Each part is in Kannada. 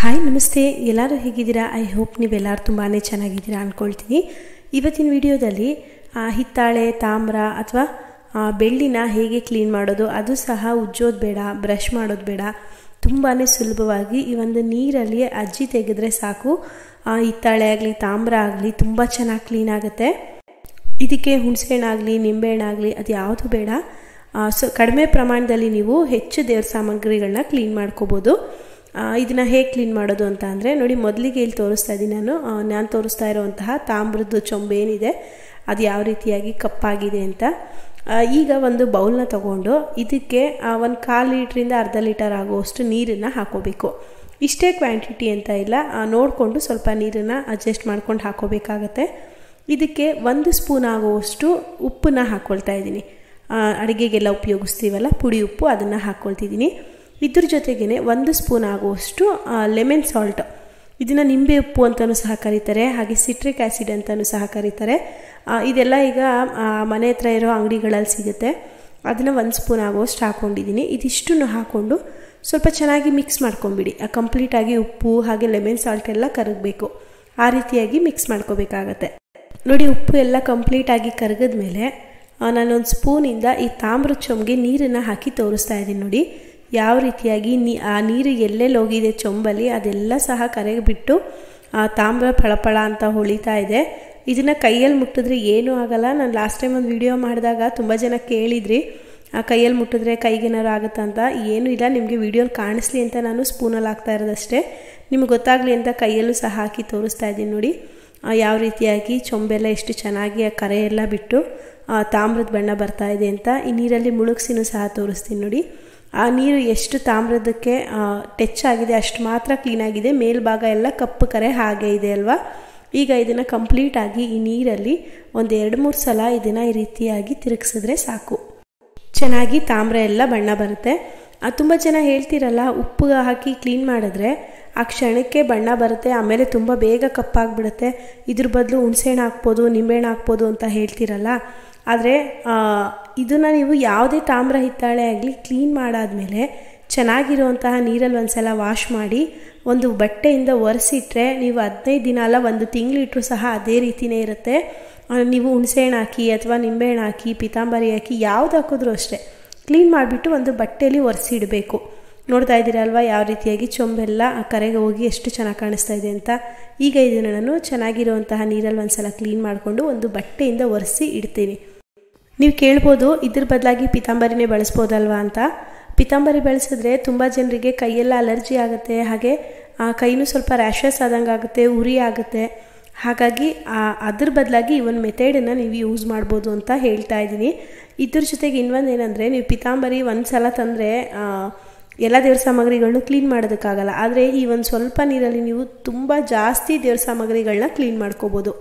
ಹಾಯ್ ನಮಸ್ತೆ, ಎಲ್ಲರೂ ಹೇಗಿದ್ದೀರಾ? ಐ ಹೋಪ್ ನೀವೆಲ್ಲರೂ ತುಂಬಾ ಚೆನ್ನಾಗಿದ್ದೀರಾ ಅಂದ್ಕೊಳ್ತೀನಿ. ಇವತ್ತಿನ ವಿಡಿಯೋದಲ್ಲಿ ಹಿತ್ತಾಳೆ, ತಾಮ್ರ ಅಥವಾ ಬೆಳ್ಳಿನ ಹೇಗೆ ಕ್ಲೀನ್ ಮಾಡೋದು, ಅದು ಸಹ ಉಜ್ಜೋದು ಬೇಡ, ಬ್ರಷ್ ಮಾಡೋದು ಬೇಡ, ತುಂಬಾ ಸುಲಭವಾಗಿ ಈ ಒಂದು ನೀರಲ್ಲಿ ಅಜ್ಜಿ ತೆಗೆದ್ರೆ ಸಾಕು ಹಿತ್ತಾಳೆ ಆಗಲಿ ತಾಮ್ರ ಆಗಲಿ ತುಂಬ ಚೆನ್ನಾಗಿ ಕ್ಲೀನ್ ಆಗುತ್ತೆ. ಇದಕ್ಕೆ ಹುಣಸೆಹಣ್ಣಾಗಲಿ ನಿಂಬೆಹಣ್ಣಾಗಲಿ ಅದು ಯಾವುದು ಬೇಡ. ಕಡಿಮೆ ಪ್ರಮಾಣದಲ್ಲಿ ನೀವು ಹೆಚ್ಚು ದೇವ್ರ ಸಾಮಗ್ರಿಗಳನ್ನ ಕ್ಲೀನ್ ಮಾಡ್ಕೋಬೋದು. ಇದನ್ನು ಹೇಗೆ ಕ್ಲೀನ್ ಮಾಡೋದು ಅಂತ ಅಂದರೆ ನೋಡಿ, ಮೊದಲಿಗೆ ಇಲ್ಲಿ ತೋರಿಸ್ತಾ ಇದ್ದೀನಿ. ನಾನು ತೋರಿಸ್ತಾ ಇರೋವಂತಹ ತಾಮ್ರದ್ದು ಚೊಂಬು ಏನಿದೆ ಅದು ಯಾವ ರೀತಿಯಾಗಿ ಕಪ್ಪಾಗಿದೆ ಅಂತ. ಈಗ ಒಂದು ಬೌಲ್ನ ತಗೊಂಡು ಇದಕ್ಕೆ 1/4 ಲೀಟ್ರಿಂದ ಅರ್ಧ ಲೀಟರ್ ಆಗುವಷ್ಟು ನೀರನ್ನು ಹಾಕೋಬೇಕು. ಇಷ್ಟೇ ಕ್ವಾಂಟಿಟಿ ಅಂತ ಇಲ್ಲ, ನೋಡಿಕೊಂಡು ಸ್ವಲ್ಪ ನೀರನ್ನು ಅಡ್ಜಸ್ಟ್ ಮಾಡ್ಕೊಂಡು ಹಾಕೋಬೇಕಾಗತ್ತೆ. ಇದಕ್ಕೆ 1 ಸ್ಪೂನ್ ಆಗುವಷ್ಟು ಉಪ್ಪನ್ನ ಹಾಕ್ಕೊಳ್ತಾ ಇದ್ದೀನಿ. ಅಡುಗೆಗೆಲ್ಲ ಉಪಯೋಗಿಸ್ತೀವಲ್ಲ ಪುಡಿ ಉಪ್ಪು, ಅದನ್ನು ಹಾಕ್ಕೊಳ್ತಿದ್ದೀನಿ. ಇದ್ರ ಜೊತೆಗೇ 1 ಸ್ಪೂನ್ ಆಗುವಷ್ಟು ಲೆಮನ್ ಸಾಲ್ಟ್, ಇದನ್ನು ನಿಂಬೆ ಉಪ್ಪು ಅಂತಲೂ ಸಹ ಕರೀತಾರೆ, ಹಾಗೆ ಸಿಟ್ರಿಕ್ ಆ್ಯಸಿಡ್ ಅಂತಲೂ ಸಹ ಕರೀತಾರೆ. ಇದೆಲ್ಲ ಈಗ ಮನೆ ಹತ್ರ ಇರೋ ಅಂಗಡಿಗಳಲ್ಲಿ ಸಿಗುತ್ತೆ. ಅದನ್ನು 1 ಸ್ಪೂನ್ ಆಗುವಷ್ಟು ಹಾಕ್ಕೊಂಡಿದ್ದೀನಿ. ಇದಿಷ್ಟನ್ನು ಹಾಕ್ಕೊಂಡು ಸ್ವಲ್ಪ ಚೆನ್ನಾಗಿ ಮಿಕ್ಸ್ ಮಾಡ್ಕೊಂಬಿಡಿ. ಕಂಪ್ಲೀಟಾಗಿ ಉಪ್ಪು ಹಾಗೆ ಲೆಮನ್ ಸಾಲ್ಟ್ ಎಲ್ಲ ಕರಗಬೇಕು, ಆ ರೀತಿಯಾಗಿ ಮಿಕ್ಸ್ ಮಾಡ್ಕೋಬೇಕಾಗತ್ತೆ. ನೋಡಿ, ಉಪ್ಪು ಎಲ್ಲ ಕಂಪ್ಲೀಟಾಗಿ ಕರಗಿದ್ಮೇಲೆ ನಾನೊಂದು ಸ್ಪೂನಿಂದ ಈ ತಾಮ್ರದ ಚೊಂಬಿಗೆ ನೀರನ್ನು ಹಾಕಿ ತೋರಿಸ್ತಾ ಇದ್ದೀನಿ. ನೋಡಿ ಯಾವ ರೀತಿಯಾಗಿ ಆ ನೀರು ಎಲ್ಲೆಲ್ಲಿ ಹೋಗಿದೆ ಚೊಂಬಲ್ಲಿ ಅದೆಲ್ಲ ಸಹ ಕರಗಿಬಿಟ್ಟು ತಾಮ್ರ ಫಳಫಳ ಅಂತ ಹೊಳಿತಾ ಇದೆ. ಇದನ್ನು ಕೈಯಲ್ಲಿ ಮುಟ್ಟಿದ್ರೆ ಏನೂ ಆಗಲ್ಲ. ನಾನು ಲಾಸ್ಟ್ ಟೈಮ್ ಒಂದು ವಿಡಿಯೋ ಮಾಡಿದಾಗ ತುಂಬ ಜನ ಕೇಳಿದ್ರಿ, ಕೈಯಲ್ಲಿ ಮುಟ್ಟಿದ್ರೆ ಕೈಗೇನಾರು ಆಗುತ್ತಾ ಅಂತ. ಏನೂ ಇಲ್ಲ, ನಿಮಗೆ ವಿಡಿಯೋಲಿ ಕಾಣಿಸ್ಲಿ ಅಂತ ನಾನು ಸ್ಪೂನಲ್ಲಿ ಹಾಕ್ತಾ ಇರೋದಷ್ಟೇ. ನಿಮ್ಗೆ ಗೊತ್ತಾಗಲಿ ಅಂತ ಕೈಯಲ್ಲೂ ಸಹ ಹಾಕಿ ತೋರಿಸ್ತಾ ಇದ್ದೀನಿ. ನೋಡಿ ಯಾವ ರೀತಿಯಾಗಿ ಚೊಂಬೆಲ್ಲ ಎಷ್ಟು ಚೆನ್ನಾಗಿ ಆ ಕರೆ ಎಲ್ಲ ಬಿಟ್ಟು ತಾಮ್ರದ ಬಣ್ಣ ಬರ್ತಾ ಇದೆ ಅಂತ. ಈ ನೀರಲ್ಲಿ ಮುಳುಗಿಸಿನೂ ಸಹ ತೋರಿಸ್ತೀನಿ. ನೋಡಿ ಆ ನೀರು ಎಷ್ಟು ತಾಮ್ರದಕ್ಕೆ ಟಚ್ ಆಗಿದೆ ಅಷ್ಟು ಮಾತ್ರ ಕ್ಲೀನಾಗಿದೆ, ಮೇಲ್ಭಾಗ ಎಲ್ಲ ಕಪ್ಪು ಕರೆ ಹಾಗೆ ಇದೆ ಅಲ್ವಾ. ಈಗ ಇದನ್ನು ಕಂಪ್ಲೀಟಾಗಿ ಈ ನೀರಲ್ಲಿ ಒಂದು 2-3 ಸಲ ಇದನ್ನು ಈ ರೀತಿಯಾಗಿ ತಿರುಗಿಸಿದ್ರೆ ಸಾಕು, ಚೆನ್ನಾಗಿ ತಾಮ್ರ ಎಲ್ಲ ಬಣ್ಣ ಬರುತ್ತೆ. ತುಂಬ ಜನ ಹೇಳ್ತಿರಲ್ಲ, ಉಪ್ಪು ಹಾಕಿ ಕ್ಲೀನ್ ಮಾಡಿದ್ರೆ ಆ ಕ್ಷಣಕ್ಕೆ ಬಣ್ಣ ಬರುತ್ತೆ, ಆಮೇಲೆ ತುಂಬ ಬೇಗ ಕಪ್ಪಾಗಿಬಿಡುತ್ತೆ, ಇದ್ರ ಬದಲು ಹುಣಸೆಹಣ್ಣು ಹಾಕ್ಬೋದು, ನಿಂಬೆಹಣ್ಣು ಹಾಕ್ಬೋದು ಅಂತ ಹೇಳ್ತಿರಲ್ಲ. ಆದರೆ ಇದನ್ನು ನೀವು ಯಾವುದೇ ತಾಮ್ರ ಹಿತ್ತಾಳೆ ಆಗಲಿ ಕ್ಲೀನ್ ಮಾಡಾದಮೇಲೆ ಚೆನ್ನಾಗಿರುವಂತಹ ನೀರಲ್ಲಿ ಒಂದು ಸಲ ವಾಶ್ ಮಾಡಿ ಒಂದು ಬಟ್ಟೆಯಿಂದ ಒರೆಸಿಟ್ರೆ ನೀವು 15 ದಿನ ಅಲ್ಲ 1 ತಿಂಗಳಿಟ್ಟರು ಸಹ ಅದೇ ರೀತಿಯೇ ಇರುತ್ತೆ. ನೀವು ಹುಣಸೆಹಣ್ಣು ಹಾಕಿ ಅಥವಾ ನಿಂಬೆಹಣ್ಣು ಹಾಕಿ ಪಿತಾಂಬರಿ ಹಾಕಿ ಯಾವ್ದು ಹಾಕಿದ್ರೂ ಅಷ್ಟೇ ಕ್ಲೀನ್ ಮಾಡಿಬಿಟ್ಟು ಒಂದು ಬಟ್ಟೆಯಲ್ಲಿ ಒರೆಸಿಡಬೇಕು. ನೋಡ್ತಾ ಇದ್ದೀರಲ್ವ ಯಾವ ರೀತಿಯಾಗಿ ಚೊಂಬೆಲ್ಲ ಆ ಕರೆಗೆ ಹೋಗಿ ಎಷ್ಟು ಚೆನ್ನಾಗಿ ಕಾಣಿಸ್ತಾ ಇದೆ ಅಂತ. ಈಗ ಇದನ್ನು ನಾನು ಚೆನ್ನಾಗಿರುವಂತಹ ನೀರಲ್ಲಿ ಒಂದು ಸಲ ಕ್ಲೀನ್ ಮಾಡಿಕೊಂಡು ಒಂದು ಬಟ್ಟೆಯಿಂದ ಒರೆಸಿ ಇಡ್ತೀನಿ. ನೀವು ಕೇಳ್ಬೋದು, ಇದ್ರ ಬದಲಾಗಿ ಪಿತಾಂಬರಿನೇ ಬಳಸ್ಬೋದಲ್ವಾ ಅಂತ. ಪಿತಾಂಬರಿ ಬಳಸಿದ್ರೆ ತುಂಬ ಜನರಿಗೆ ಕೈಯೆಲ್ಲ ಅಲರ್ಜಿ ಆಗುತ್ತೆ, ಹಾಗೆ ಕೈನೂ ಸ್ವಲ್ಪ ರ್ಯಾಷಸ್ ಆದಂಗೆ ಆಗುತ್ತೆ, ಉರಿ ಆಗುತ್ತೆ. ಹಾಗಾಗಿ ಅದ್ರ ಬದಲಾಗಿ ಈ ಒಂದು ಮೆಥಡನ್ನು ನೀವು ಯೂಸ್ ಮಾಡ್ಬೋದು ಅಂತ ಹೇಳ್ತಾ ಇದ್ದೀನಿ. ಇದ್ರ ಜೊತೆಗೆ ಇನ್ನೊಂದು ಏನಂದರೆ, ನೀವು ಪಿತಾಂಬರಿ ಒಂದು ಸಲ ತಂದರೆ ಎಲ್ಲ ದೇವ್ರ ಸಾಮಗ್ರಿಗಳನ್ನೂ ಕ್ಲೀನ್ ಮಾಡೋದಕ್ಕಾಗಲ್ಲ. ಆದರೆ ಈ ಒಂದು ಸ್ವಲ್ಪ ನೀರಲ್ಲಿ ನೀವು ತುಂಬ ಜಾಸ್ತಿ ದೇವ್ರ ಸಾಮಗ್ರಿಗಳನ್ನ ಕ್ಲೀನ್ ಮಾಡ್ಕೋಬೋದು.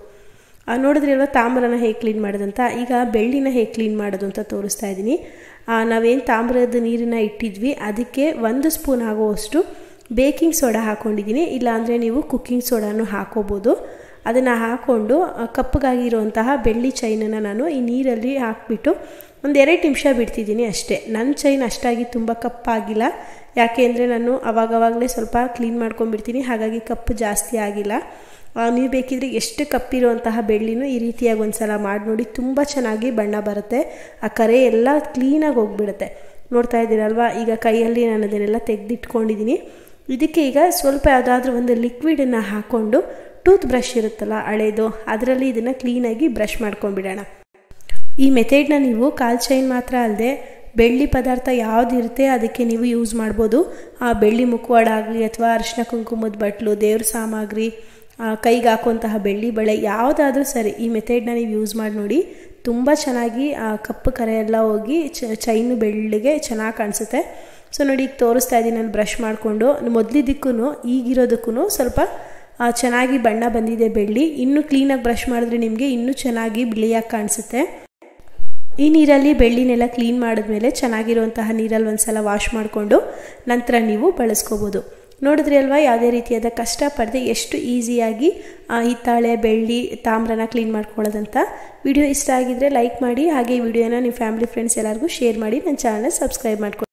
ನೋಡಿದ್ರಿ ಅಲ್ವಾ ತಾಮ್ರನ ಹೇಗೆ ಕ್ಲೀನ್ ಮಾಡೋದಂತ. ಈಗ ಬೆಳ್ಳಿನ ಹೇಗೆ ಕ್ಲೀನ್ ಮಾಡೋದು ಅಂತ ತೋರಿಸ್ತಾ ಇದ್ದೀನಿ. ನಾವೇನು ತಾಮ್ರದ ನೀರನ್ನು ಇಟ್ಟಿದ್ವಿ ಅದಕ್ಕೆ 1 ಸ್ಪೂನ್ ಆಗುವಷ್ಟು ಬೇಕಿಂಗ್ ಸೋಡಾ ಹಾಕ್ಕೊಂಡಿದ್ದೀನಿ. ಇಲ್ಲಾಂದರೆ ನೀವು ಕುಕ್ಕಿಂಗ್ ಸೋಡಾನು ಹಾಕೋಬೋದು. ಅದನ್ನು ಹಾಕ್ಕೊಂಡು ಕಪ್ಪಗಾಗಿರುವಂತಹ ಬೆಳ್ಳಿ ಚೈನನ್ನು ನಾನು ಈ ನೀರಲ್ಲಿ ಹಾಕಿಬಿಟ್ಟು ಒಂದು 2 ನಿಮಿಷ ಬಿಡ್ತಿದ್ದೀನಿ ಅಷ್ಟೇ. ನನ್ನ ಚೈನ್ ಅಷ್ಟಾಗಿ ತುಂಬ ಕಪ್ಪಾಗಿಲ್ಲ, ಯಾಕೆ ಅಂದರೆ ನಾನು ಅವಾಗವಾಗಲೇ ಸ್ವಲ್ಪ ಕ್ಲೀನ್ ಮಾಡ್ಕೊಂಡ್ಬಿಡ್ತೀನಿ, ಹಾಗಾಗಿ ಕಪ್ಪು ಜಾಸ್ತಿ ಆಗಿಲ್ಲ. ನೀವು ಬೇಕಿದ್ರೆ ಎಷ್ಟು ಕಪ್ಪಿರುವಂತಹ ಬೆಳ್ಳಿನೂ ಈ ರೀತಿಯಾಗಿ ಒಂದು ಸಲ ಮಾಡಿ ನೋಡಿ, ತುಂಬ ಚೆನ್ನಾಗಿ ಬಣ್ಣ ಬರುತ್ತೆ, ಆ ಕರೆ ಎಲ್ಲ ಕ್ಲೀನಾಗಿ ಹೋಗಿಬಿಡುತ್ತೆ. ನೋಡ್ತಾ ಇದ್ದೀರಲ್ವ, ಈಗ ಕೈಯಲ್ಲಿ ನಾನು ಅದನ್ನೆಲ್ಲ ತೆಗೆದಿಟ್ಕೊಂಡಿದ್ದೀನಿ. ಇದಕ್ಕೆ ಈಗ ಸ್ವಲ್ಪ ಯಾವುದಾದ್ರೂ ಒಂದು ಲಿಕ್ವಿಡನ್ನು ಹಾಕ್ಕೊಂಡು ಟೂತ್ ಬ್ರಷ್ ಇರುತ್ತಲ್ಲ ಹಳೇದು, ಅದರಲ್ಲಿ ಇದನ್ನು ಕ್ಲೀನಾಗಿ ಬ್ರಷ್ ಮಾಡ್ಕೊಂಡ್ಬಿಡೋಣ. ಈ ಮೆಥಡ್ನ ನೀವು ಕಾಲ್ ಚೈನ್ ಮಾತ್ರ ಅಲ್ಲದೆ ಬೆಳ್ಳಿ ಪದಾರ್ಥ ಯಾವುದಿರುತ್ತೆ ಅದಕ್ಕೆ ನೀವು ಯೂಸ್ ಮಾಡ್ಬೋದು. ಬೆಳ್ಳಿ ಮುಖವಾಡ ಆಗಲಿ ಅಥವಾ ಅರಿಶಿನ ಕುಂಕುಮದ ಬಟ್ಲು, ದೇವ್ರ ಸಾಮಗ್ರಿ, ಕೈಗೆ ಹಾಕುವಂತಹ ಬೆಳ್ಳಿ ಬಳೆ ಯಾವುದಾದ್ರೂ ಸರಿ, ಈ ಮೆಥಡ್ನ ನೀವು ಯೂಸ್ ಮಾಡಿ ನೋಡಿ. ತುಂಬ ಚೆನ್ನಾಗಿ ಕಪ್ಪು ಕರೆ ಎಲ್ಲ ಹೋಗಿ ಚೈನು ಬೆಳ್ಳಿಗೆ ಚೆನ್ನಾಗಿ ಕಾಣಿಸುತ್ತೆ. ಸೊ ನೋಡಿ, ಈಗ ತೋರಿಸ್ತಾ ಇದ್ದೀನಿ ನಾನು ಬ್ರಷ್ ಮಾಡಿಕೊಂಡು. ಮೊದಲಿದ್ದಕ್ಕೂ ಈಗಿರೋದಕ್ಕೂ ಸ್ವಲ್ಪ ಚೆನ್ನಾಗಿ ಬಣ್ಣ ಬಂದಿದೆ ಬೆಳ್ಳಿ. ಇನ್ನೂ ಕ್ಲೀನಾಗಿ ಬ್ರಷ್ ಮಾಡಿದ್ರೆ ನಿಮಗೆ ಇನ್ನೂ ಚೆನ್ನಾಗಿ ಬಿಳಿಯಾಗಿ ಕಾಣಿಸುತ್ತೆ. ಈ ನೀರಲ್ಲಿ ಬೆಳ್ಳಿನೆಲ್ಲ ಕ್ಲೀನ್ ಮಾಡಿದ್ಮೇಲೆ ಚೆನ್ನಾಗಿರುವಂತಹ ನೀರಲ್ಲಿ ಒಂದು ಸಲ ವಾಶ್ ಮಾಡಿಕೊಂಡು ನಂತರ ನೀವು ಬಳಸ್ಕೋಬೋದು. ನೋಡಿದ್ರಿ ಅಲ್ವಾ, ಯಾವುದೇ ರೀತಿಯಾದ ಕಷ್ಟಪಡದೆ ಎಷ್ಟು ಈಸಿಯಾಗಿ ಹಿತ್ತಾಳೆ, ಬೆಳ್ಳಿ, ತಾಮ್ರನ ಕ್ಲೀನ್ ಮಾಡ್ಕೊಳ್ಳೋದಂತ. ವಿಡಿಯೋ ಇಷ್ಟ ಆಗಿದ್ರೆ ಲೈಕ್ ಮಾಡಿ, ಹಾಗೆ ಈ ವಿಡಿಯೋನ ನಿಮ್ಮ ಫ್ಯಾಮಿಲಿ ಫ್ರೆಂಡ್ಸ್ ಎಲ್ಲರಿಗೂ ಶೇರ್ ಮಾಡಿ, ನನ್ನ ಚಾನಲ್ನ ಸಬ್ಸ್ಕ್ರೈಬ್ ಮಾಡ್ಕೊಳ್ಳಿ.